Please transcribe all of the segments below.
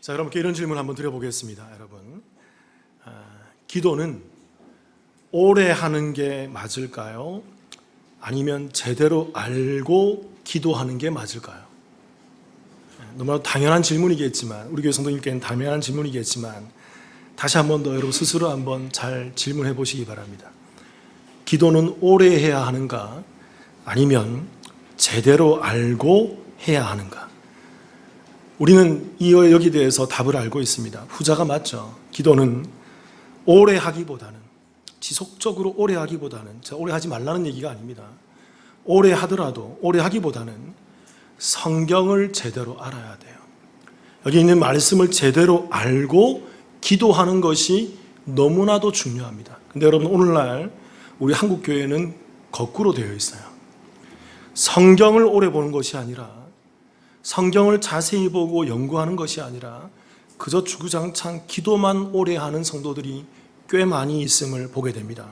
자, 여러분께 이런 질문 한번 드려보겠습니다. 여러분, 기도는 오래 하는 게 맞을까요? 아니면 제대로 알고 기도하는 게 맞을까요? 너무나 당연한 질문이겠지만, 우리 교회 성도님께는 당연한 질문이겠지만, 다시 한 번 더 여러분 스스로 한번 잘 질문해 보시기 바랍니다. 기도는 오래 해야 하는가? 아니면 제대로 알고 해야 하는가? 우리는 여기에 대해서 답을 알고 있습니다. 후자가 맞죠. 기도는 오래 하기보다는, 지속적으로 오래 하기보다는, 제가 오래 하지 말라는 얘기가 아닙니다. 오래 하더라도 오래 하기보다는 성경을 제대로 알아야 돼요. 여기 있는 말씀을 제대로 알고 기도하는 것이 너무나도 중요합니다. 근데 여러분, 오늘날 우리 한국교회는 거꾸로 되어 있어요. 성경을 오래 보는 것이 아니라, 성경을 자세히 보고 연구하는 것이 아니라 그저 주구장창 기도만 오래 하는 성도들이 꽤 많이 있음을 보게 됩니다.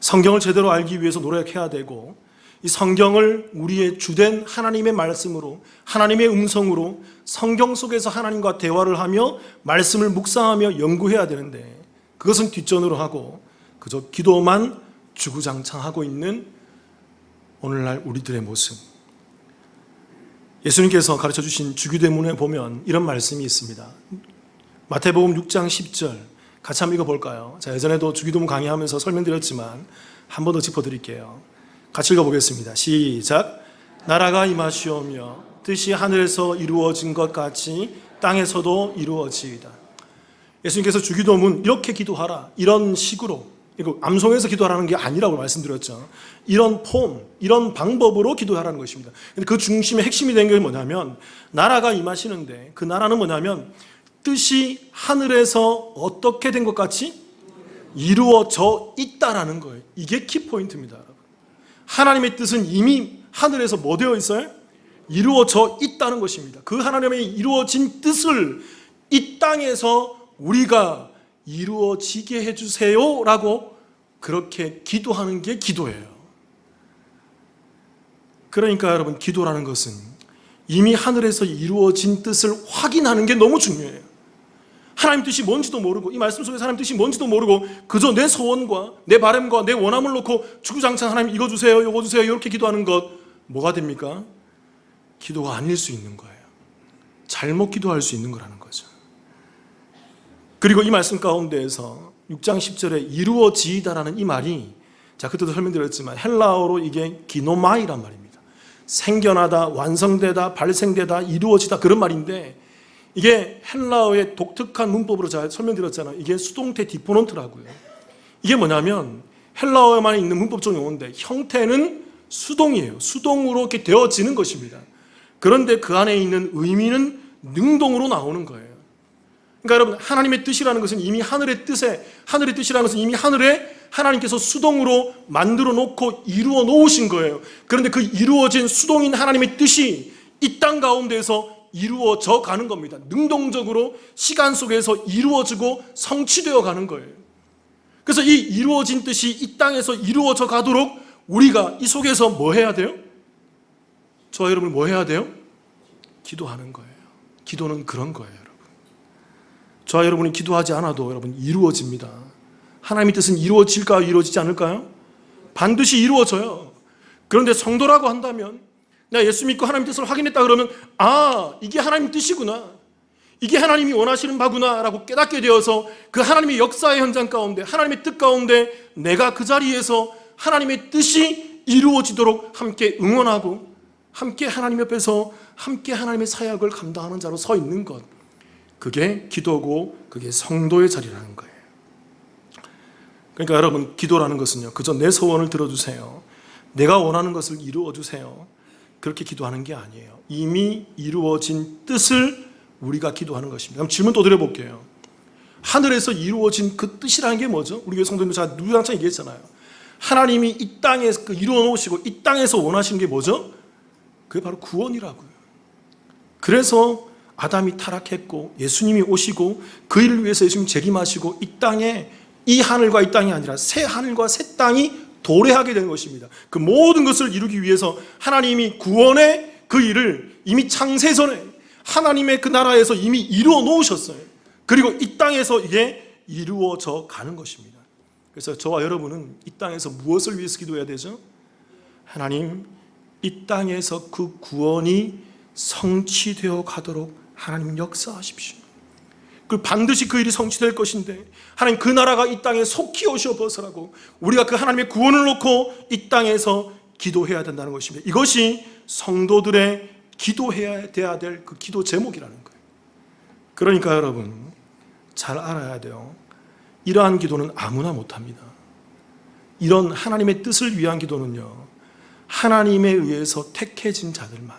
성경을 제대로 알기 위해서 노력해야 되고, 이 성경을 우리의 주된 하나님의 말씀으로, 하나님의 음성으로 성경 속에서 하나님과 대화를 하며 말씀을 묵상하며 연구해야 되는데, 그것은 뒷전으로 하고 그저 기도만 주구장창 하고 있는 오늘날 우리들의 모습. 예수님께서 가르쳐 주신 주기도문에 보면 이런 말씀이 있습니다. 마태복음 6장 10절 같이 한번 읽어볼까요? 자, 예전에도 주기도문 강의하면서 설명드렸지만 한 번 더 짚어드릴게요. 같이 읽어보겠습니다. 시작. 나라가 임하시오며 뜻이 하늘에서 이루어진 것 같이 땅에서도 이루어지이다. 예수님께서 주기도문 이렇게 기도하라, 이런 식으로, 이거 암송해서 기도하라는 게 아니라고 말씀드렸죠. 이런 폼, 이런 방법으로 기도하라는 것입니다. 근데 그 중심의 핵심이 된 게 뭐냐면, 나라가 임하시는데, 그 나라는 뭐냐면 뜻이 하늘에서 어떻게 된 것 같이 이루어져 있다라는 거예요. 이게 키포인트입니다. 하나님의 뜻은 이미 하늘에서 뭐 되어 있어요? 이루어져 있다는 것입니다. 그 하나님의 이루어진 뜻을 이 땅에서 우리가 이루어지게 해주세요 라고 그렇게 기도하는 게 기도예요. 그러니까 여러분, 기도라는 것은 이미 하늘에서 이루어진 뜻을 확인하는 게 너무 중요해요. 하나님 뜻이 뭔지도 모르고, 이 말씀 속에서 하나님 뜻이 뭔지도 모르고 그저 내 소원과 내 바람과 내 원함을 놓고 주구장창 하나님 이거 주세요, 이거 주세요 이렇게 기도하는 것, 뭐가 됩니까? 기도가 아닐 수 있는 거예요. 잘못 기도할 수 있는 거라는 거죠. 그리고 이 말씀 가운데에서 6장 10절에 이루어지이다라는 이 말이, 자, 그때도 설명드렸지만 헬라어로 이게 기노마이란 말입니다. 생겨나다, 완성되다, 발생되다, 이루어지다, 그런 말인데, 이게 헬라어의 독특한 문법으로 제가 설명드렸잖아요. 이게 수동태 디포넌트라고요. 이게 뭐냐면 헬라어에만 있는 문법적 용어인데 형태는 수동이에요. 수동으로 이렇게 되어지는 것입니다. 그런데 그 안에 있는 의미는 능동으로 나오는 거예요. 그러니까 여러분, 하나님의 뜻이라는 것은 이미 하늘의 뜻이라는 것은 이미 하늘에 하나님께서 수동으로 만들어 놓고 이루어 놓으신 거예요. 그런데 그 이루어진 수동인 하나님의 뜻이 이 땅 가운데에서 이루어져 가는 겁니다. 능동적으로 시간 속에서 이루어지고 성취되어 가는 거예요. 그래서 이 이루어진 뜻이 이 땅에서 이루어져 가도록 우리가 이 속에서 뭐 해야 돼요? 저와 여러분 뭐 해야 돼요? 기도하는 거예요. 기도는 그런 거예요, 여러분. 저와 여러분이 기도하지 않아도 여러분 이루어집니다. 하나님의 뜻은 이루어질까요? 이루어지지 않을까요? 반드시 이루어져요. 그런데 성도라고 한다면, 내가 예수 믿고 하나님 뜻을 확인했다 그러면, 아, 이게 하나님 뜻이구나, 이게 하나님이 원하시는 바구나 라고 깨닫게 되어서 그 하나님의 역사의 현장 가운데, 하나님의 뜻 가운데 내가 그 자리에서 하나님의 뜻이 이루어지도록 함께 응원하고 함께 하나님 옆에서 함께 하나님의 사역을 감당하는 자로 서 있는 것, 그게 기도고 그게 성도의 자리라는 거예요. 그러니까 여러분, 기도라는 것은요, 그저 내 소원을 들어주세요, 내가 원하는 것을 이루어주세요, 그렇게 기도하는 게 아니에요. 이미 이루어진 뜻을 우리가 기도하는 것입니다. 그럼 질문 또 드려볼게요. 하늘에서 이루어진 그 뜻이라는 게 뭐죠? 우리 교회 성도님들 제가 누구장창 얘기했잖아요. 하나님이 이 땅에 이루어 놓으시고 이 땅에서 원하시는 게 뭐죠? 그게 바로 구원이라고요. 그래서 아담이 타락했고 예수님이 오시고 그 일을 위해서 예수님이 재림하시고 이 땅에, 이 하늘과 이 땅이 아니라 새 하늘과 새 땅이 도래하게 된 것입니다. 그 모든 것을 이루기 위해서 하나님이 구원의 그 일을 이미 창세 전에 하나님의 그 나라에서 이미 이루어 놓으셨어요. 그리고 이 땅에서 이게 이루어져 가는 것입니다. 그래서 저와 여러분은 이 땅에서 무엇을 위해서 기도해야 되죠? 하나님, 이 땅에서 그 구원이 성취되어 가도록 하나님 역사하십시오. 반드시 그 일이 성취될 것인데 하나님 그 나라가 이 땅에 속히 오시어 벗으라고 우리가 그 하나님의 구원을 놓고 이 땅에서 기도해야 된다는 것입니다. 이것이 성도들의 기도해야 될 그 기도 제목이라는 거예요. 그러니까 여러분 잘 알아야 돼요. 이러한 기도는 아무나 못합니다. 이런 하나님의 뜻을 위한 기도는요, 하나님에 의해서 택해진 자들만,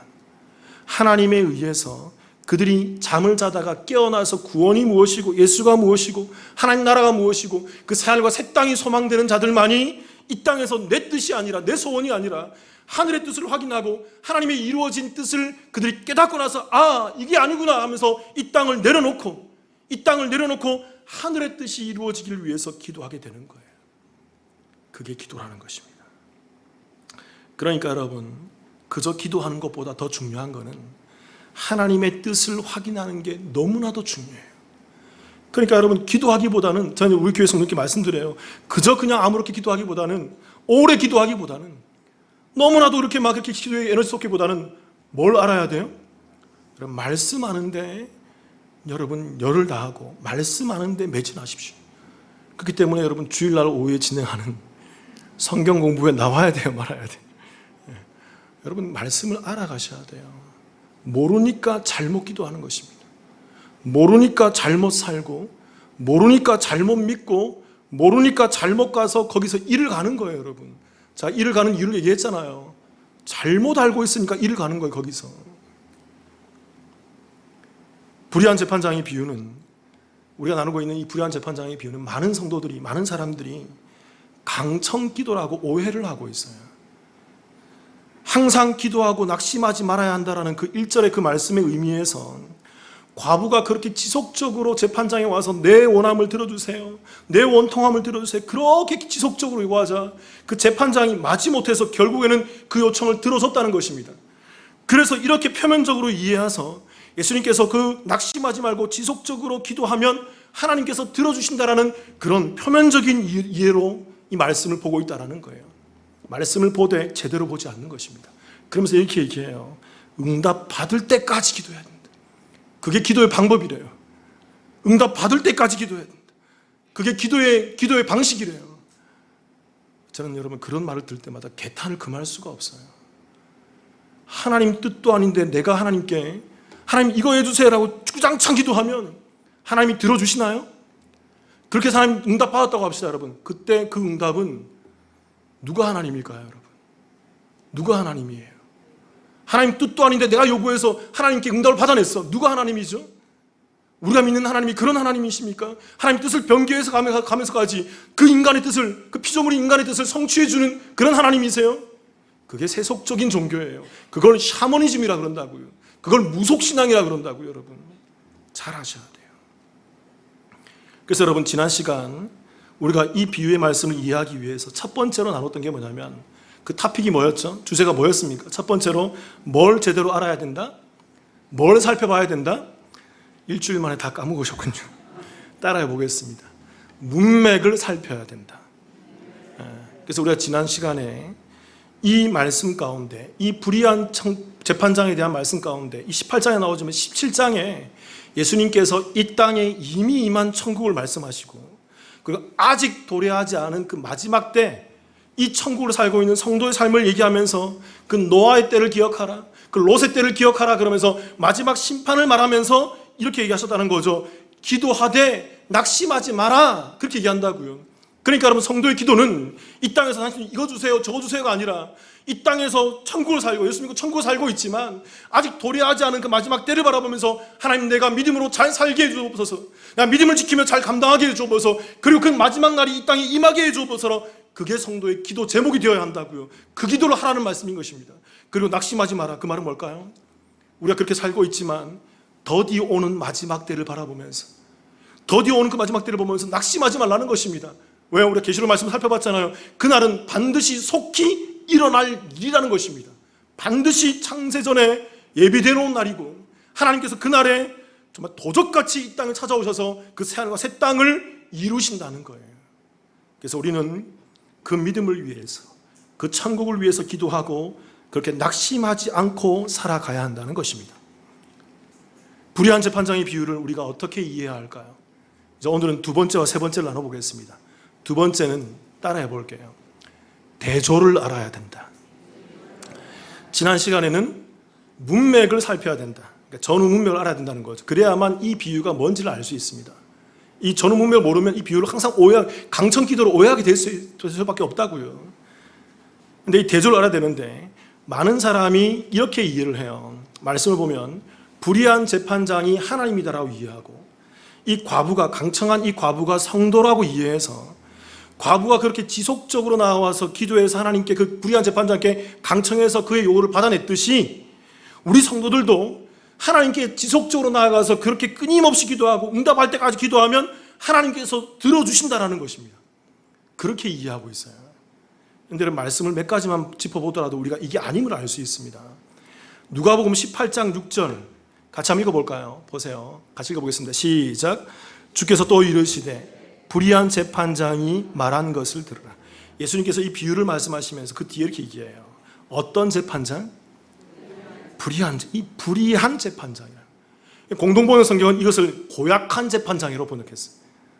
하나님에 의해서 그들이 잠을 자다가 깨어나서 구원이 무엇이고 예수가 무엇이고 하나님 나라가 무엇이고 그 새하늘과 새 땅이 소망되는 자들만이 이 땅에서 내 뜻이 아니라 내 소원이 아니라 하늘의 뜻을 확인하고 하나님의 이루어진 뜻을 그들이 깨닫고 나서 아 이게 아니구나 하면서 이 땅을 내려놓고 하늘의 뜻이 이루어지기를 위해서 기도하게 되는 거예요. 그게 기도라는 것입니다. 그러니까 여러분 그저 기도하는 것보다 더 중요한 것은 하나님의 뜻을 확인하는 게 너무나도 중요해요. 그러니까 여러분 기도하기보다는 저는 우리 교회 성도님께 말씀드려요. 그저 그냥 아무렇게 기도하기보다는 오래 기도하기보다는 너무나도 이렇게 막 이렇게 기도에 에너지 쏟기보다는 뭘 알아야 돼요? 여러분 말씀하는데 여러분 열을 다하고 말씀하는데 매진하십시오. 그렇기 때문에 여러분 주일날 오후에 진행하는 성경 공부에 나와야 돼요, 말아야 돼요? 여러분 말씀을 알아가셔야 돼요. 모르니까 잘못 기도하는 것입니다. 모르니까 잘못 살고 모르니까 잘못 믿고 모르니까 잘못 가서 거기서 일을 가는 거예요, 여러분. 자, 일을 가는 이유를 얘기했잖아요. 잘못 알고 있으니까 일을 가는 거예요, 거기서. 불의한 재판장의 비유는, 우리가 나누고 있는 이 불의한 재판장의 비유는 많은 성도들이, 많은 사람들이 강청 기도라고 오해를 하고 있어요. 항상 기도하고 낙심하지 말아야 한다라는 그 1절의 그 말씀의 의미에서 과부가 그렇게 지속적으로 재판장에 와서 내 원함을 들어주세요, 내 원통함을 들어주세요, 그렇게 지속적으로 요구하자 그 재판장이 마지못해서 결국에는 그 요청을 들어줬다는 것입니다. 그래서 이렇게 표면적으로 이해해서 예수님께서 그 낙심하지 말고 지속적으로 기도하면 하나님께서 들어주신다라는 그런 표면적인 이해로 이 말씀을 보고 있다는 거예요. 말씀을 보되 제대로 보지 않는 것입니다. 그러면서 이렇게 얘기해요. 응답 받을 때까지 기도해야 된다. 그게 기도의 방법이래요. 응답 받을 때까지 기도해야 된다. 그게 기도의 방식이래요. 저는 여러분 그런 말을 들을 때마다 개탄을 금할 수가 없어요. 하나님 뜻도 아닌데 내가 하나님께 하나님 이거 해주세요라고 주장창 기도하면 하나님이 들어주시나요? 그렇게 해서 하나님 응답 받았다고 합시다, 여러분. 그때 그 응답은 누가 하나님일까요, 여러분? 누가 하나님이에요? 하나님 뜻도 아닌데 내가 요구해서 하나님께 응답을 받아냈어. 누가 하나님이죠? 우리가 믿는 하나님이 그런 하나님이십니까? 하나님 뜻을 변개해서 가면서까지 그 인간의 뜻을, 그 피조물인 인간의 뜻을 성취해주는 그런 하나님이세요? 그게 세속적인 종교예요. 그걸 샤머니즘이라 그런다고요. 그걸 무속신앙이라 그런다고요, 여러분. 잘 아셔야 돼요. 그래서 여러분 지난 시간 우리가 이 비유의 말씀을 이해하기 위해서 첫 번째로 나눴던 게 뭐냐면 그 토픽이 뭐였죠? 주제가 뭐였습니까? 첫 번째로 뭘 제대로 알아야 된다? 뭘 살펴봐야 된다? 일주일 만에 다 까먹으셨군요. 따라해 보겠습니다. 문맥을 살펴야 된다. 그래서 우리가 지난 시간에 이 말씀 가운데 이 불의한 재판장에 대한 말씀 가운데 이 18장에 나오지만 17장에 예수님께서 이 땅에 이미 임한 천국을 말씀하시고 그리고 아직 도래하지 않은 그 마지막 때 이 천국을 살고 있는 성도의 삶을 얘기하면서 그 노아의 때를 기억하라, 그 롯의 때를 기억하라 그러면서 마지막 심판을 말하면서 이렇게 얘기하셨다는 거죠. 기도하되 낙심하지 마라, 그렇게 얘기한다고요. 그러니까 여러분 성도의 기도는 이 땅에서 하나님 이거 주세요 저거 주세요가 아니라 이 땅에서 천국을 살고 예수 믿고 천국을 살고 있지만 아직 도래하지 않은 그 마지막 때를 바라보면서 하나님 내가 믿음으로 잘 살게 해주옵소서, 내가 믿음을 지키며 잘 감당하게 해주옵소서, 그리고 그 마지막 날이 이 땅에 임하게 해주옵소서. 그게 성도의 기도 제목이 되어야 한다고요. 그 기도를 하라는 말씀인 것입니다. 그리고 낙심하지 마라, 그 말은 뭘까요? 우리가 그렇게 살고 있지만 더디 오는 마지막 때를 바라보면서 더디 오는 그 마지막 때를 보면서 낙심하지 말라는 것입니다. 왜? 우리가 계시록 말씀을 살펴봤잖아요. 그날은 반드시 속히 일어날 일이라는 것입니다. 반드시 창세전에 예비되어 놓은 날이고 하나님께서 그날에 정말 도적같이 이 땅에 찾아오셔서 그 새하늘과 새 땅을 이루신다는 거예요. 그래서 우리는 그 믿음을 위해서, 그 천국을 위해서 기도하고 그렇게 낙심하지 않고 살아가야 한다는 것입니다. 불의한 재판장의 비유를 우리가 어떻게 이해해야 할까요? 이제 오늘은 두 번째와 세 번째를 나눠보겠습니다. 두 번째는 따라해 볼게요. 대조를 알아야 된다. 지난 시간에는 문맥을 살펴야 된다. 그러니까 전후 문맥을 알아야 된다는 거죠. 그래야만 이 비유가 뭔지를 알 수 있습니다. 이 전후 문맥을 모르면 이 비유를 항상 강청 기도로 오해하게 될 수밖에 없다고요. 근데 이 대조를 알아야 되는데 많은 사람이 이렇게 이해를 해요. 말씀을 보면 불의한 재판장이 하나님이다라고 이해하고, 이 과부가, 강청한 이 과부가 성도라고 이해해서 과부가 그렇게 지속적으로 나와서 기도해서 하나님께 그 불의한 재판장께 강청해서 그의 요구를 받아냈듯이 우리 성도들도 하나님께 지속적으로 나아가서 그렇게 끊임없이 기도하고 응답할 때까지 기도하면 하나님께서 들어주신다는 것입니다. 그렇게 이해하고 있어요. 그런데 말씀을 몇 가지만 짚어보더라도 우리가 이게 아님을 알 수 있습니다. 누가복음 18장 6절 같이 한번 읽어볼까요? 보세요. 같이 읽어보겠습니다. 시작. 주께서 또 이르시되 불의한 재판장이 말한 것을 들으라. 예수님께서 이 비유를 말씀하시면서 그 뒤에 이렇게 얘기해요. 어떤 재판장? 불의한 재판장이라. 공동번역 성경은 이것을 고약한 재판장이라고 번역했어요.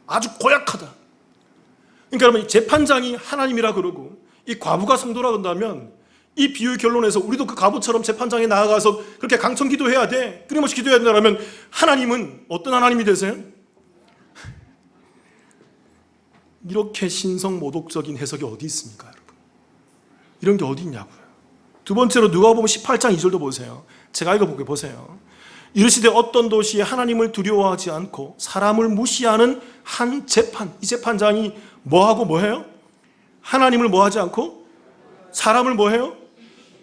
아주 고약하다. 그러니까 여러분, 재판장이 하나님이라 그러고 이 과부가 성도라 그런다면 이 비유의 결론에서 우리도 그 과부처럼 재판장에 나아가서 그렇게 강청 기도해야 돼, 끊임없이 기도해야 된다면 하나님은 어떤 하나님이 되세요? 이렇게 신성모독적인 해석이 어디 있습니까, 여러분? 이런 게 어디 있냐고요. 두 번째로 누가복음 18장 2절도 보세요. 제가 읽어볼게요. 보세요. 이르시되 어떤 도시에 하나님을 두려워하지 않고 사람을 무시하는 한 재판, 이 재판장이 뭐하고 뭐해요? 하나님을 뭐하지 않고 사람을 뭐해요?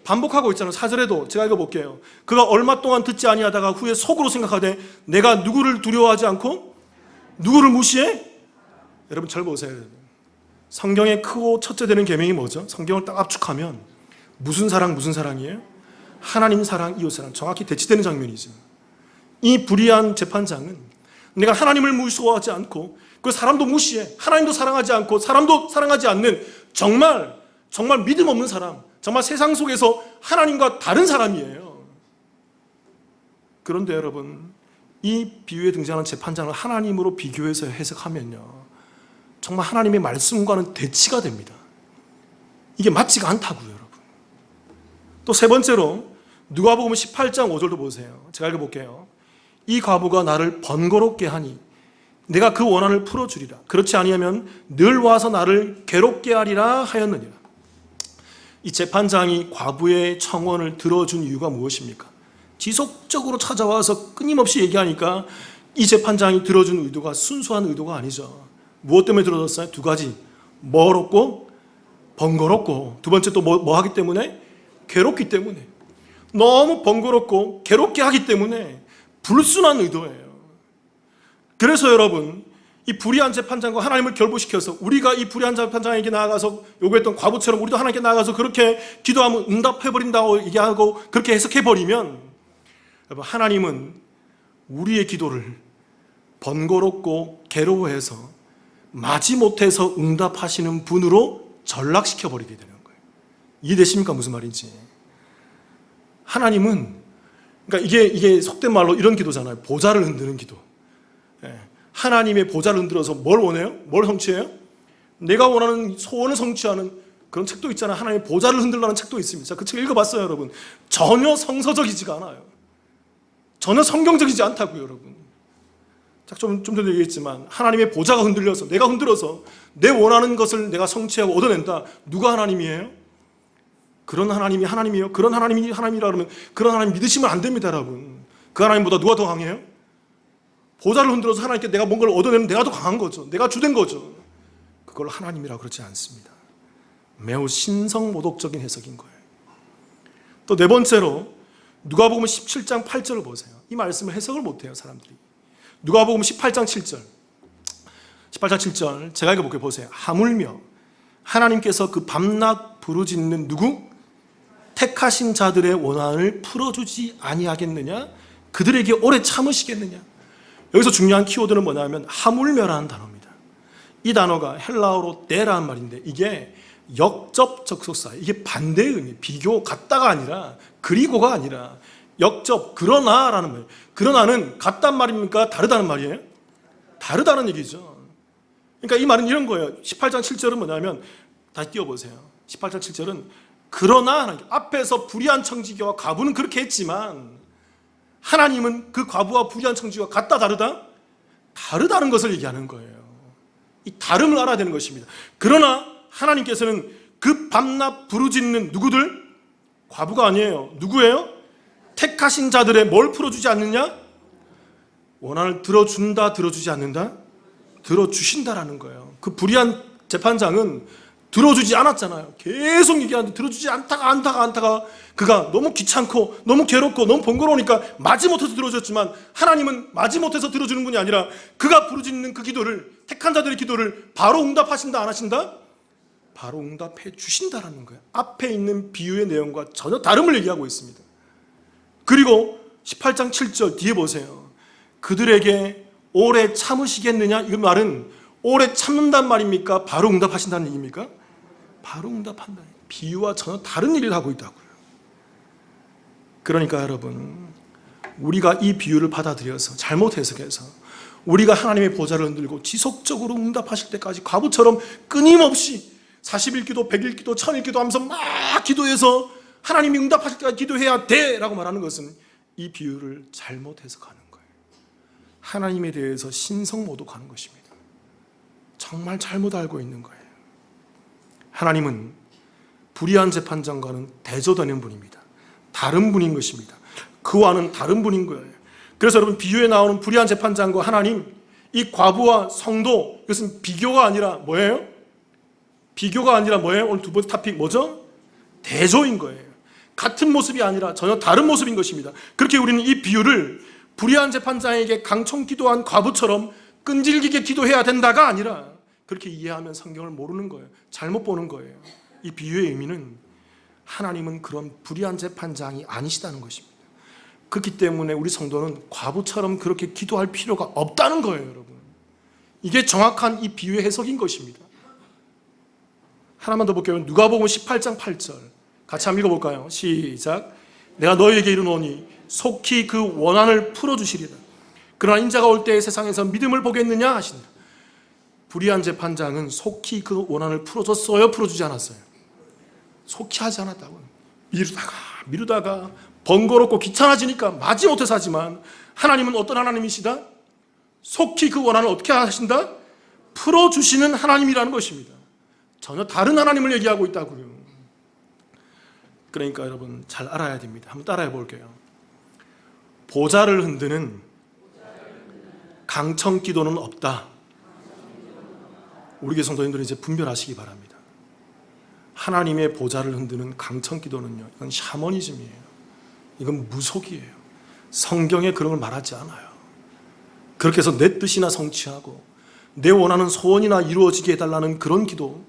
반복하고 있잖아요. 4절에도 제가 읽어볼게요. 그가 얼마 동안 듣지 아니하다가 후에 속으로 생각하되 내가 누구를 두려워하지 않고 누구를 무시해? 여러분 잘 보세요. 성경의 크고 첫째 되는 계명이 뭐죠? 성경을 딱 압축하면 무슨 사랑이에요? 하나님 사랑, 이웃 사랑, 정확히 대치되는 장면이죠. 이 불의한 재판장은 내가 하나님을 무시하지 않고 그 사람도 무시해, 하나님도 사랑하지 않고 사람도 사랑하지 않는 정말 믿음 없는 사람, 정말 세상 속에서 하나님과 다른 사람이에요. 그런데 여러분, 이 비유에 등장하는 재판장을 하나님으로 비교해서 해석하면요, 정말 하나님의 말씀과는 대치가 됩니다. 이게 맞지가 않다고요, 여러분. 또 세 번째로 누가복음 18장 5절도 보세요. 제가 읽어볼게요. 이 과부가 나를 번거롭게 하니 내가 그 원한을 풀어주리라. 그렇지 아니하면 늘 와서 나를 괴롭게 하리라 하였느니라. 이 재판장이 과부의 청원을 들어준 이유가 무엇입니까? 지속적으로 찾아와서 끊임없이 얘기하니까 이 재판장이 들어준 의도가 순수한 의도가 아니죠. 무엇 때문에 들어줬어요? 두 가지. 멀었고 번거롭고, 두 번째 또 뭐 하기 때문에? 괴롭기 때문에. 너무 번거롭고 괴롭게 하기 때문에 불순한 의도예요. 그래서 여러분, 이 불의한 재판장과 하나님을 결부시켜서 우리가 이 불의한 재판장에게 나아가서 요구했던 과부처럼 우리도 하나님께 나아가서 그렇게 기도하면 응답해버린다고 얘기하고 그렇게 해석해버리면, 여러분, 하나님은 우리의 기도를 번거롭고 괴로워해서 마지못해서 응답하시는 분으로 전락시켜버리게 되는 거예요. 이해되십니까? 무슨 말인지. 하나님은, 그러니까 이게 속된 말로 이런 기도잖아요. 보좌를 흔드는 기도. 하나님의 보좌를 흔들어서 뭘 원해요? 뭘 성취해요? 내가 원하는 소원을 성취하는 그런 책도 있잖아요. 하나님의 보좌를 흔들라는 책도 있습니다. 그 책 읽어봤어요, 여러분. 전혀 성서적이지가 않아요. 전혀 성경적이지 않다고요, 여러분. 좀 전에 얘기했지만 하나님의 보좌가 흔들려서, 내가 흔들어서 내 원하는 것을 내가 성취하고 얻어낸다. 누가 하나님이에요? 그런 하나님이 하나님이에요? 그런 하나님이 하나님이라 그러면 그런 하나님 믿으시면 안 됩니다, 여러분. 그 하나님보다 누가 더 강해요? 보좌를 흔들어서 하나님께 내가 뭔가를 얻어내면 내가 더 강한 거죠. 내가 주된 거죠. 그걸 하나님이라고 그러지 않습니다. 매우 신성모독적인 해석인 거예요. 또 네 번째로 누가복음 17장 8절을 보세요. 이 말씀을 해석을 못해요, 사람들이. 누가복음 18장 7절. 18장 7절 제가 읽어볼게요. 보세요. 하물며 하나님께서 그 밤낮 부르짖는 누구? 택하신 자들의 원한을 풀어주지 아니하겠느냐? 그들에게 오래 참으시겠느냐. 여기서 중요한 키워드는 뭐냐면 하물며라는 단어입니다. 이 단어가 헬라어로 데라는 말인데 이게 역접 접속사, 이게 반대의 의미, 비교, 같다가 아니라 그리고가 아니라 역접, 그러나라는 말이에요. 그러나는 같단 말입니까? 다르다는 말이에요? 다르다는 얘기죠. 그러니까 이 말은 이런 거예요. 18장 7절은 뭐냐면 다시 띄워보세요. 18장 7절은 그러나 앞에서 불의한 청지기와 과부는 그렇게 했지만 하나님은 그 과부와 불의한 청지기와 같다 다르다? 다르다는 것을 얘기하는 거예요. 이 다름을 알아야 되는 것입니다. 그러나 하나님께서는 그 밤낮 부르짖는 누구들? 과부가 아니에요. 누구예요? 택하신 자들의 뭘 풀어주지 않느냐? 원한을 들어준다, 들어주지 않는다? 들어주신다라는 거예요. 그 불의한 재판장은 들어주지 않았잖아요. 계속 얘기하는데 들어주지 않다가 그가 너무 귀찮고 너무 괴롭고 너무 번거로우니까 마지못해서 들어줬지만 하나님은 마지못해서 들어주는 분이 아니라 그가 부르짖는 그 기도를, 택한 자들의 기도를 바로 응답하신다 안 하신다? 바로 응답해 주신다라는 거예요. 앞에 있는 비유의 내용과 전혀 다름을 얘기하고 있습니다. 그리고 18장 7절 뒤에 보세요. 그들에게 오래 참으시겠느냐? 이 말은 오래 참는단 말입니까? 바로 응답하신다는 얘기입니까? 바로 응답한다. 비유와 전혀 다른 일을 하고 있다고요. 그러니까 여러분, 우리가 이 비유를 받아들여서 잘못 해석해서 우리가 하나님의 보좌를 흔들고 지속적으로 응답하실 때까지 과부처럼 끊임없이 40일 기도, 100일 기도, 1000일 기도 하면서 막 기도해서 하나님이 응답하실 때까지 기도해야 돼 라고 말하는 것은 이 비유를 잘못 해석하는 거예요. 하나님에 대해서 신성모독하는 것입니다. 정말 잘못 알고 있는 거예요. 하나님은 불의한 재판장과는 대조되는 분입니다. 다른 분인 것입니다. 그와는 다른 분인 거예요. 그래서 여러분, 비유에 나오는 불의한 재판장과 하나님, 이 과부와 성도, 이것은 비교가 아니라 뭐예요? 비교가 아니라 뭐예요? 오늘 두 번째 토픽 뭐죠? 대조인 거예요. 같은 모습이 아니라 전혀 다른 모습인 것입니다. 그렇게 우리는 이 비유를 불의한 재판장에게 강청 기도한 과부처럼 끈질기게 기도해야 된다가 아니라 그렇게 이해하면 성경을 모르는 거예요. 잘못 보는 거예요. 이 비유의 의미는 하나님은 그런 불의한 재판장이 아니시다는 것입니다. 그렇기 때문에 우리 성도는 과부처럼 그렇게 기도할 필요가 없다는 거예요, 여러분. 이게 정확한 이 비유의 해석인 것입니다. 하나만 더 볼게요. 누가복음 18장 8절 같이 한번 읽어볼까요? 시작. 내가 너희에게 이르노니 속히 그 원한을 풀어주시리라. 그러나 인자가 올 때에 세상에서 믿음을 보겠느냐 하신다. 불의한 재판장은 속히 그 원한을 풀어줬어요? 풀어주지 않았어요? 속히 하지 않았다고요. 미루다가 번거롭고 귀찮아지니까 마지못해서 하지만 하나님은 어떤 하나님이시다? 속히 그 원한을 어떻게 하신다? 풀어주시는 하나님이라는 것입니다. 전혀 다른 하나님을 얘기하고 있다고요. 그러니까 여러분 잘 알아야 됩니다. 한번 따라해 볼게요. 보좌를 흔드는 강청 기도는 없다. 우리 교회 성도님들은 이제 분별하시기 바랍니다. 하나님의 보좌를 흔드는 강청 기도는요, 이건 샤머니즘이에요. 이건 무속이에요. 성경에 그런 걸 말하지 않아요. 그렇게 해서 내 뜻이나 성취하고 내 원하는 소원이나 이루어지게 해달라는 그런 기도,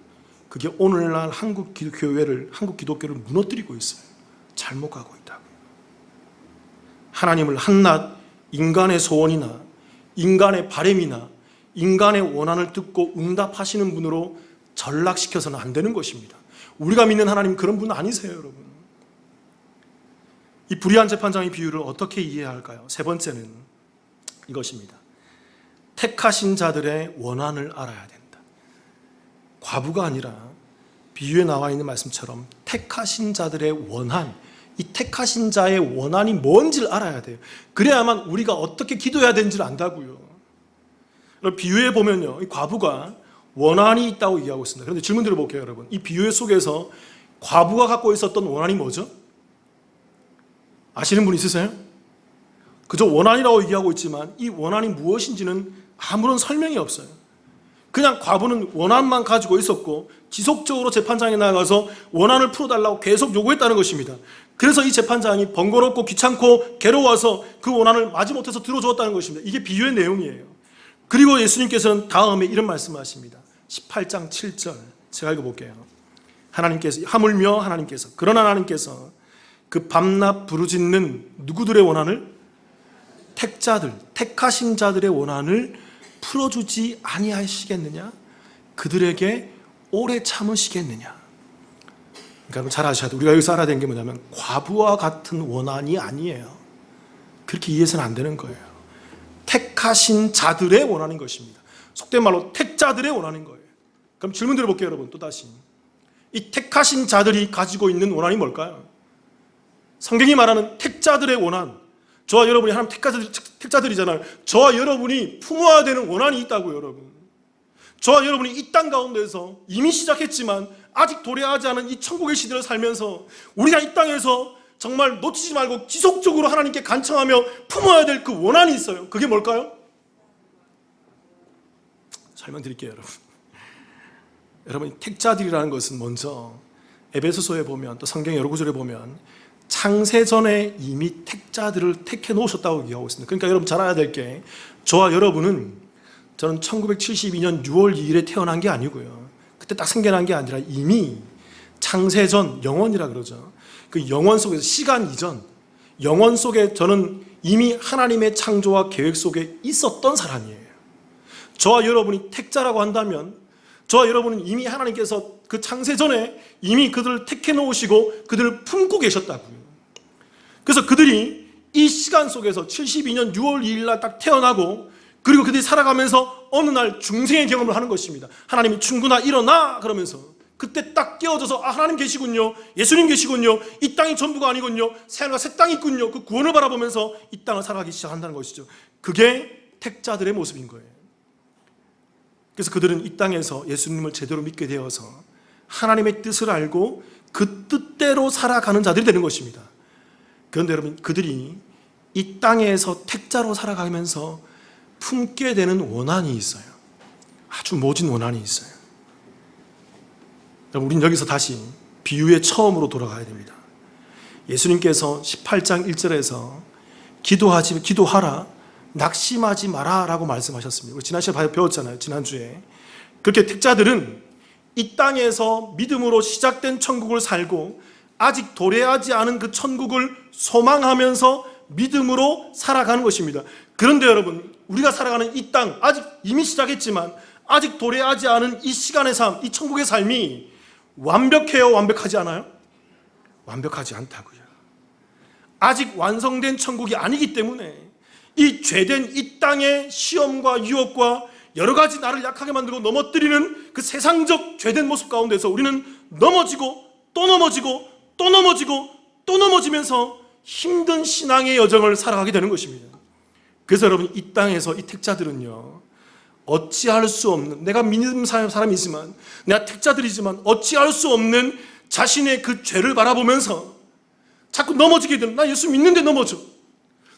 그게 오늘날 한국 기독교를 무너뜨리고 있어요. 잘못 가고 있다고요. 하나님을 한낱 인간의 소원이나 인간의 바램이나 인간의 원한을 듣고 응답하시는 분으로 전락시켜서는 안 되는 것입니다. 우리가 믿는 하나님 그런 분 아니세요, 여러분. 이 불의한 재판장의 비유를 어떻게 이해해야 할까요? 세 번째는 이것입니다. 택하신 자들의 원한을 알아야 된다. 과부가 아니라 비유에 나와 있는 말씀처럼 택하신 자들의 원한, 이 택하신 자의 원한이 뭔지를 알아야 돼요. 그래야만 우리가 어떻게 기도해야 되는지를 안다고요. 비유에 보면요, 이 과부가 원한이 있다고 얘기하고 있습니다. 그런데 질문 드려볼게요, 여러분. 이 비유 속에서 과부가 갖고 있었던 원한이 뭐죠? 아시는 분 있으세요? 그저 원한이라고 얘기하고 있지만 이 원한이 무엇인지는 아무런 설명이 없어요. 그냥 과부는 원한만 가지고 있었고 지속적으로 재판장에 나가서 원한을 풀어달라고 계속 요구했다는 것입니다. 그래서 이 재판장이 번거롭고 귀찮고 괴로워서 그 원한을 마지못해서 들어주었다는 것입니다. 이게 비유의 내용이에요. 그리고 예수님께서는 다음에 이런 말씀을 하십니다. 18장 7절 제가 읽어볼게요. 하나님께서 하물며 하나님께서 그러나 하나님께서 그 밤낮 부르짖는 누구들의 원한을? 택자들, 택하신 자들의 원한을 풀어주지 아니하시겠느냐? 그들에게 오래 참으시겠느냐? 그러니까 잘 아셔야 돼요. 우리가 여기서 알아야 되는 게 뭐냐면 과부와 같은 원한이 아니에요. 그렇게 이해해서는 안 되는 거예요. 택하신 자들의 원한인 것입니다. 속된 말로 택자들의 원한인 거예요. 그럼 질문 드려볼게요, 여러분. 또다시 이 택하신 자들이 가지고 있는 원한이 뭘까요? 성경이 말하는 택자들의 원한, 저와 여러분이 하나님 택자들이잖아요. 저와 여러분이 품어야 되는 원한이 있다고요, 여러분. 저와 여러분이 이 땅 가운데서 이미 시작했지만 아직 도래하지 않은 이 천국의 시대를 살면서 우리가 이 땅에서 정말 놓치지 말고 지속적으로 하나님께 간청하며 품어야 될 그 원한이 있어요. 그게 뭘까요? 설명드릴게요, 여러분. 여러분, 택자들이라는 것은 먼저 에베소서에 보면 또 성경 여러 구절에 보면 창세전에 이미 택자들을 택해 놓으셨다고 얘기하고 있습니다. 그러니까 여러분 잘 알아야 될 게 저와 여러분은 저는 1972년 6월 2일에 태어난 게 아니고요. 그때 딱 생겨난 게 아니라 이미 창세전, 영원이라 그러죠. 그 영원 속에서 시간 이전, 영원 속에 저는 이미 하나님의 창조와 계획 속에 있었던 사람이에요. 저와 여러분이 택자라고 한다면 저와 여러분은 이미 하나님께서 그 창세전에 이미 그들을 택해 놓으시고 그들을 품고 계셨다고요. 그래서 그들이 이 시간 속에서 72년 6월 2일 날 딱 태어나고 그리고 그들이 살아가면서 어느 날 중생의 경험을 하는 것입니다. 하나님이 충구나 일어나 그러면서 그때 딱 깨어져서 아, 하나님 계시군요. 예수님 계시군요. 이 땅이 전부가 아니군요. 새하늘과 새 땅이 있군요. 그 구원을 바라보면서 이 땅을 살아가기 시작한다는 것이죠. 그게 택자들의 모습인 거예요. 그래서 그들은 이 땅에서 예수님을 제대로 믿게 되어서 하나님의 뜻을 알고 그 뜻대로 살아가는 자들이 되는 것입니다. 그런데 여러분, 그들이 이 땅에서 택자로 살아가면서 품게 되는 원한이 있어요. 아주 모진 원한이 있어요. 여러분, 우린 여기서 다시 비유의 처음으로 돌아가야 됩니다. 예수님께서 18장 1절에서 기도하라, 낙심하지 마라 라고 말씀하셨습니다. 지난 시간에 배웠잖아요. 지난주에. 그렇게 택자들은 이 땅에서 믿음으로 시작된 천국을 살고 아직 도래하지 않은 그 천국을 소망하면서 믿음으로 살아가는 것입니다. 그런데 여러분, 우리가 살아가는 이 땅, 아직 이미 시작했지만 아직 도래하지 않은 이 시간의 삶, 이 천국의 삶이 완벽해요? 완벽하지 않아요? 완벽하지 않다고요. 아직 완성된 천국이 아니기 때문에 이 죄된 이 땅의 시험과 유혹과 여러 가지 나를 약하게 만들고 넘어뜨리는 그 세상적 죄된 모습 가운데서 우리는 넘어지고 또 넘어지고 또 넘어지고 또 넘어지면서 힘든 신앙의 여정을 살아가게 되는 것입니다. 그래서 여러분, 이 땅에서 이 택자들은요, 어찌할 수 없는, 내가 믿는 사람이지만 내가 택자들이지만 어찌할 수 없는 자신의 그 죄를 바라보면서 자꾸 넘어지게 되는, 나 예수 믿는데 넘어져,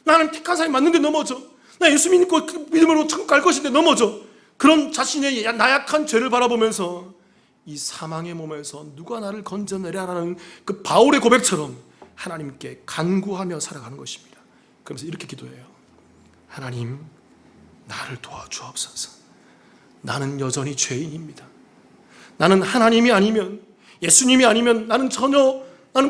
나는 택한 사람이 맞는데 넘어져, 나 예수 믿고 그 믿음으로 천국 갈 것인데 넘어져. 그런 자신의 나약한 죄를 바라보면서 이 사망의 몸에서 누가 나를 건져내랴라는 그 바울의 고백처럼 하나님께 간구하며 살아가는 것입니다. 그러면서 이렇게 기도해요. 하나님, 나를 도와주옵소서. 나는 여전히 죄인입니다. 나는 하나님이 아니면, 예수님이 아니면 나는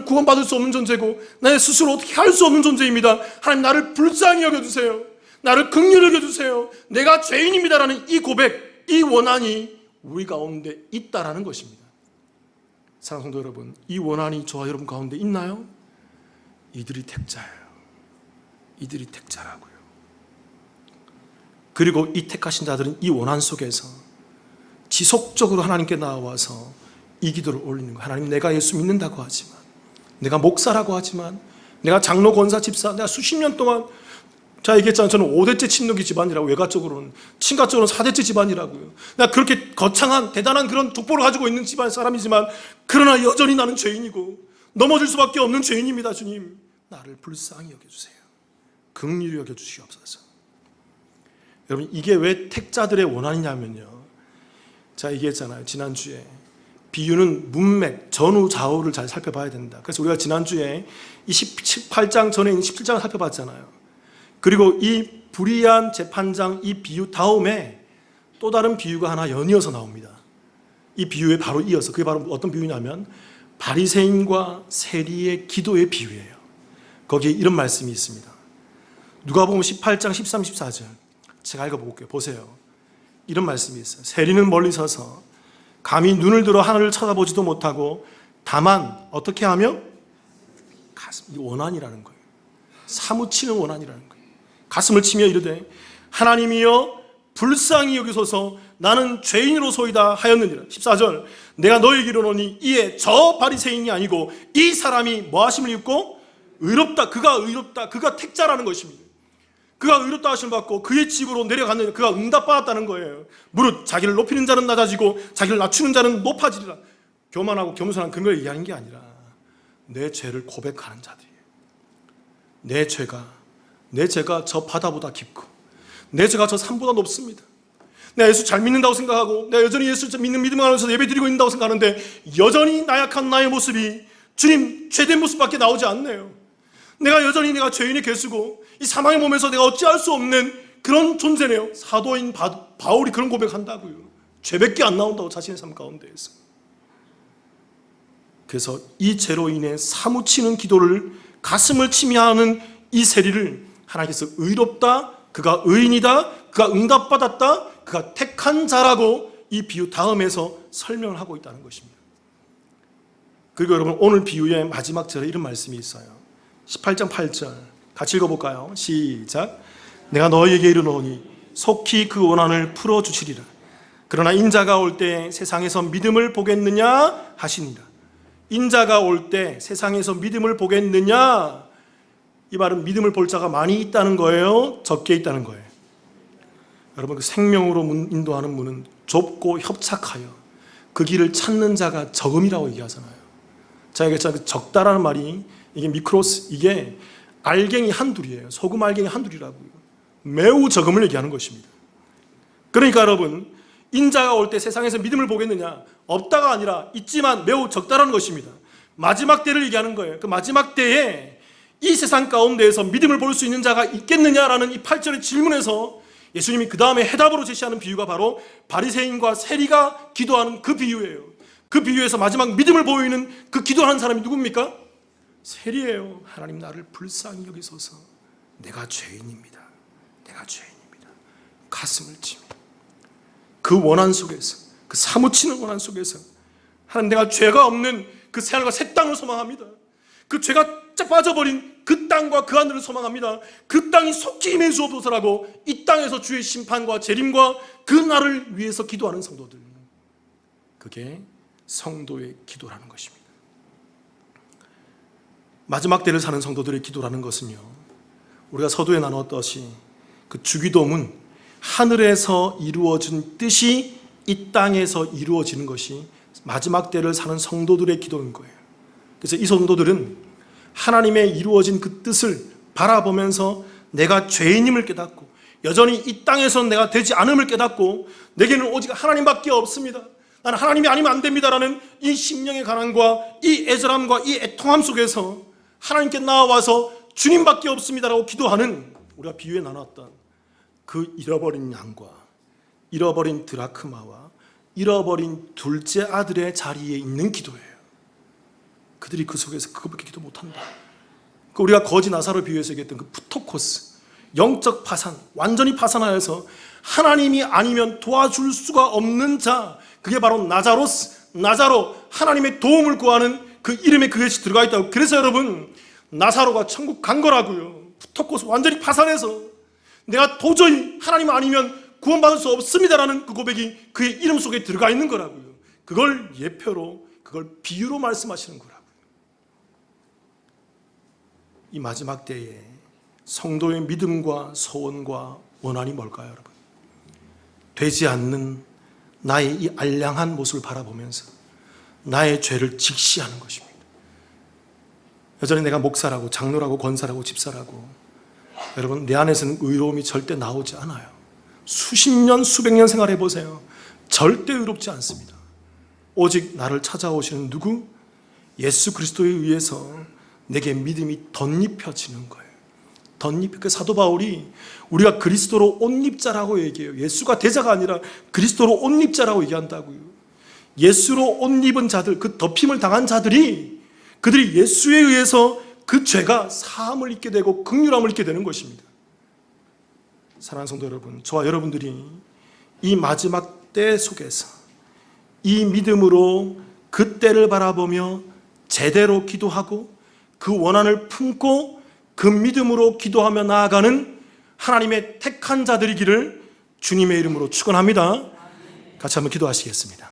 구원받을 수 없는 존재고 나의 스스로 어떻게 할 수 없는 존재입니다. 하나님, 나를 불쌍히 여겨주세요. 나를 긍휼히 여겨주세요. 내가 죄인입니다라는 이 고백, 이 원한이 우리 가운데 있다라는 것입니다. 사랑하는 성도 여러분, 이 원한이 저와 여러분 가운데 있나요? 이들이 택자예요. 이들이 택자라고요. 그리고 이 택하신 자들은 이 원한 속에서 지속적으로 하나님께 나와서 이 기도를 올리는 거예요. 하나님, 내가 예수 믿는다고 하지만, 내가 목사라고 하지만, 내가 장로, 권사, 집사, 내가 수십 년 동안, 자, 얘기했잖아요. 저는 5대째 친노기 집안이라고, 외가적으로는. 친가적으로는 4대째 집안이라고요. 내가 그렇게 거창한, 대단한 그런 족보를 가지고 있는 집안 사람이지만, 그러나 여전히 나는 죄인이고, 넘어질 수밖에 없는 죄인입니다, 주님. 나를 불쌍히 여겨주세요. 긍휼히 여겨주시옵소서. 여러분, 이게 왜 택자들의 원한이냐면요. 자, 얘기했잖아요. 지난주에. 비유는 문맥, 전후, 좌우를 잘 살펴봐야 된다. 그래서 우리가 지난주에 이 18장 전에 있는 17장을 살펴봤잖아요. 그리고 이 불의한 재판장 이 비유 다음에 또 다른 비유가 하나 연이어서 나옵니다. 이 비유에 바로 이어서, 그게 바로 어떤 비유냐면 바리새인과 세리의 기도의 비유예요. 거기에 이런 말씀이 있습니다. 누가복음 18장 13, 14절 제가 읽어볼게요. 보세요. 이런 말씀이 있어요. 세리는 멀리 서서 감히 눈을 들어 하늘을 쳐다보지도 못하고 다만 어떻게 하며 가슴, 이 원한이라는 거예요. 사무치는 원한이라는 거예요. 가슴을 치며 이르되 하나님이여 불쌍히 여기소서 나는 죄인으로소이다 하였느니라. 14절 내가 너에게 이르노니 이에 저 바리새인이 아니고 이 사람이 뭐하심을 입고 의롭다, 그가 의롭다, 그가 택자라는 것입니다. 그가 의롭다 하심을 받고 그의 집으로 내려갔느니 그가 응답받았다는 거예요. 무릇 자기를 높이는 자는 낮아지고 자기를 낮추는 자는 높아지리라. 교만하고 겸손한 근거를 얘기하는 게 아니라 내 죄를 고백하는 자들이에요. 내 죄가 저 바다보다 깊고 내 죄가 저 산보다 높습니다. 내가 예수 잘 믿는다고 생각하고 내가 여전히 예수 믿는 믿음을 가면서 예배 드리고 있는다고 생각하는데 여전히 나약한 나의 모습이 주님 죄된 모습밖에 나오지 않네요. 내가 여전히 내가 죄인의 개수고 이 사망의 몸에서 내가 어찌할 수 없는 그런 존재네요. 사도인 바울이 그런 고백한다고요. 죄밖에 안 나온다고 자신의 삶 가운데에서. 그래서 이 죄로 인해 사무치는 기도를 가슴을 치며 하는 이 세리를 하나님께서 의롭다, 그가 의인이다, 그가 응답받았다, 그가 택한 자라고 이 비유 다음에서 설명을 하고 있다는 것입니다. 그리고 여러분 오늘 비유의 마지막 절에 이런 말씀이 있어요. 18장 8절 같이 읽어볼까요? 시작. 내가 너희에게 이르노니 속히 그 원한을 풀어주시리라. 그러나 인자가 올 때 세상에서 믿음을 보겠느냐 하시니라. 인자가 올 때 세상에서 믿음을 보겠느냐, 이 말은 믿음을 볼 자가 많이 있다는 거예요? 적게 있다는 거예요? 여러분 그 생명으로 인도하는 문은 좁고 협착하여 그 길을 찾는 자가 적음이라고 얘기하잖아요. 제가 얘기했잖아요. 적다라는 말이 이게 미크로스, 이게 알갱이 한둘이에요. 소금 알갱이 한둘이라고요. 매우 적음을 얘기하는 것입니다. 그러니까 여러분 인자가 올 때 세상에서 믿음을 보겠느냐, 없다가 아니라 있지만 매우 적다라는 것입니다. 마지막 때를 얘기하는 거예요. 그 마지막 때에 이 세상 가운데에서 믿음을 볼 수 있는 자가 있겠느냐라는 이 8절의 질문에서 예수님이 그 다음에 해답으로 제시하는 비유가 바로 바리새인과 세리가 기도하는 그 비유예요. 그 비유에서 마지막 믿음을 보이는 그 기도하는 사람이 누굽니까? 세리예요. 하나님 나를 불쌍히 여기소서. 내가 죄인입니다. 내가 죄인입니다. 가슴을 치며 그 원한 속에서, 그 사무치는 원한 속에서 하나님 내가 죄가 없는 그 새하늘과 새 땅을 소망합니다. 그 죄가 빠져버린 그 땅과 그 하늘을 소망합니다. 그 땅이 속히 임해 주옵소서라고 이 땅에서 주의 심판과 재림과 그 날을 위해서 기도하는 성도들, 그게 성도의 기도라는 것입니다. 마지막 때를 사는 성도들의 기도라는 것은요, 우리가 서두에 나눴듯이 그 주기도문, 하늘에서 이루어진 뜻이 이 땅에서 이루어지는 것이 마지막 때를 사는 성도들의 기도인 거예요. 그래서 이 성도들은 하나님의 이루어진 그 뜻을 바라보면서 내가 죄인임을 깨닫고 여전히 이 땅에서 내가 되지 않음을 깨닫고 내게는 오직 하나님밖에 없습니다. 나는 하나님이 아니면 안 됩니다라는 이 심령의 가난과 이 애절함과 이 애통함 속에서 하나님께 나와서 주님밖에 없습니다라고 기도하는, 우리가 비유에 나눴던 그 잃어버린 양과 잃어버린 드라크마와 잃어버린 둘째 아들의 자리에 있는 기도예요. 그들이 그 속에서 그것밖에 기도 못한다. 우리가 거지 나사로 비유해서 얘기했던 그 푸토코스, 영적 파산, 완전히 파산하여서 하나님이 아니면 도와줄 수가 없는 자, 그게 바로 나자로, 하나님의 도움을 구하는 그 이름에 그것이 들어가 있다고. 그래서 여러분 나사로가 천국 간 거라고요. 푸토코스 완전히 파산해서 내가 도저히 하나님 아니면 구원받을 수 없습니다라는 그 고백이 그의 이름 속에 들어가 있는 거라고요. 그걸 예표로, 그걸 비유로 말씀하시는 거라고요. 이 마지막 때에 성도의 믿음과 소원과 원한이 뭘까요, 여러분? 되지 않는 나의 이 알량한 모습을 바라보면서 나의 죄를 직시하는 것입니다. 여전히 내가 목사라고, 장로라고, 권사라고, 집사라고, 여러분 내 안에서는 의로움이 절대 나오지 않아요. 수십 년, 수백 년 생활해 보세요. 절대 의롭지 않습니다. 오직 나를 찾아오시는 누구? 예수 그리스도에 의해서 내게 믿음이 덧입혀지는 거예요. 덧입혀. 그 사도 바울이 우리가 그리스도로 옷 입자라고 얘기해요. 예수가 대자가 아니라 그리스도로 옷 입자라고 얘기한다고요. 예수로 옷 입은 자들, 그 덮임을 당한 자들이, 그들이 예수에 의해서 그 죄가 사함을 입게 되고 긍휼함을 입게 되는 것입니다. 사랑하는 성도 여러분, 저와 여러분들이 이 마지막 때 속에서 이 믿음으로 그 때를 바라보며 제대로 기도하고 그 원한을 품고 그 믿음으로 기도하며 나아가는 하나님의 택한 자들이기를 주님의 이름으로 축원합니다. 같이 한번 기도하시겠습니다.